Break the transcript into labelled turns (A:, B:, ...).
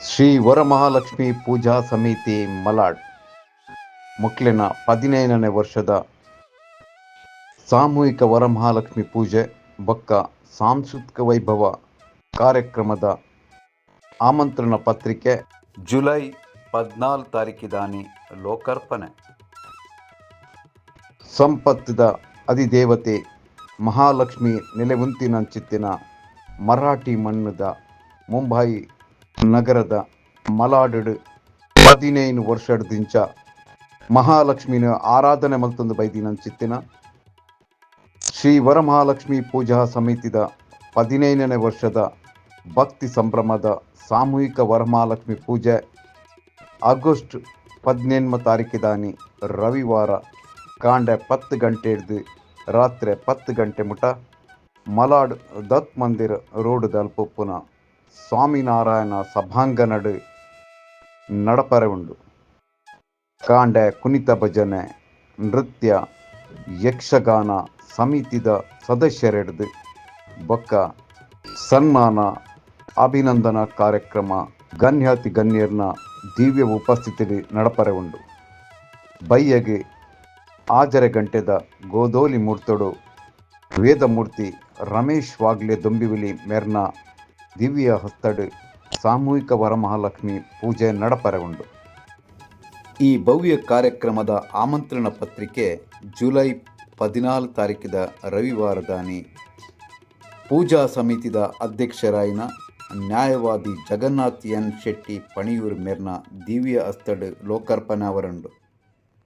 A: ಶ್ರೀ ವರಮಹಾಲಕ್ಷ್ಮಿ ಪೂಜಾ ಸಮಿತಿ ಮಲಾಡ್ ಮಕ್ಕಳಿನ 15ನೇ ವರ್ಷದ ಸಾಮೂಹಿಕ ವರಮಹಾಲಕ್ಷ್ಮಿ ಪೂಜೆ ಬೊಕ್ಕ ಸಾಂಸ್ಕೃತಿಕ ವೈಭವ ಕಾರ್ಯಕ್ರಮದ ಆಮಂತ್ರಣ ಪತ್ರಿಕೆ ಜುಲೈ 14 ತಾರೀಕಿದಾನಿ ಲೋಕಾರ್ಪಣೆ. ಸಂಪತ್ತದ ಅಧಿದೇವತೆ ಮಹಾಲಕ್ಷ್ಮಿ ನೆಲೆವುಂತಿನಂಚಿತ್ತಿನ ಮರಾಠಿ ಮಣ್ಣದ ಮುಂಬೈ ನಗರದ ಮಲಾಡ್ 15 ವರ್ಷದಿಂದ ಮಹಾಲಕ್ಷ್ಮಿನ ಆರಾಧನೆ ಮಲ್ತೊಂದು ಬೈದಿನಂಚಿತ್ತಿನ ಶ್ರೀ ವರಮಹಾಲಕ್ಷ್ಮಿ ಪೂಜಾ ಸಮಿತಿದ 15ನೇ ವರ್ಷದ ಭಕ್ತಿ ಸಂಭ್ರಮದ ಸಾಮೂಹಿಕ ವರಮಹಾಲಕ್ಷ್ಮಿ ಪೂಜೆ ಆಗಸ್ಟ್ 18 ತಾರೀಕಿದಾನಿ ರವಿವಾರ ಕಾಂಡೆ 10 ಗಂಟೆ ಹಿಡಿದು ರಾತ್ರಿ 10 ಗಂಟೆ ಮುಟ ಮಲಾಡ್ ದತ್ ಮಂದಿರ್ ರೋಡ್ ದಲ್ಪುಪ್ಪುನ ಸ್ವಾಮಿನಾರಾಯಣ ಸಭಾಂಗಣಡ್ ನಡಪರೆ ಉಂಡು. ಕಾಂಡೆ ಕುಣಿತ ಭಜನೆ, ನೃತ್ಯ, ಯಕ್ಷಗಾನ ಸಮಿತಿದ ಸದಸ್ಯರೆಡ್ದು ಬೊಕ್ಕ ಸನ್ಮಾನ ಅಭಿನಂದನಾ ಕಾರ್ಯಕ್ರಮ ಗಣ್ಯಾತಿ ಗಣ್ಯರ್ನ ದಿವ್ಯ ಉಪಸ್ಥಿತಿ ನಡಪರೆ ಉಂಡು. ಬಯ್ಯಗೆ ಆಜರೆ ಗಂಟೆದ ಗೋಧೋಲಿ ಮೂರ್ತೊಡು ವೇದಮೂರ್ತಿ ರಮೇಶ್ ವಾಗ್ಲೆ ದೊಂಬಿವಿಲಿ ಮೆರ್ನ ದಿವ್ಯ ಹಸ್ತಡ್ ಸಾಮೂಹಿಕ ವರಮಹಾಲಕ್ಷ್ಮಿ ಪೂಜೆ ನಡಪರೆ ಉಂಡು. ಈ ಭವ್ಯ ಕಾರ್ಯಕ್ರಮದ ಆಮಂತ್ರಣ ಪತ್ರಿಕೆ ಜುಲೈ 14 ತಾರೀಕಿದ ರವಿವಾರದಾನಿ ಪೂಜಾ ಸಮಿತಿದ ಅಧ್ಯಕ್ಷರಾಯಿನ ನ್ಯಾಯವಾದಿ ಜಗನ್ನಾಥ್ ಎನ್ ಶೆಟ್ಟಿ ಪಣಿಯೂರು ಮೆರ್ನ ದಿವ್ಯ ಹಸ್ತಡ್ ಲೋಕಾರ್ಪಣೆ ಅವರಂಡು.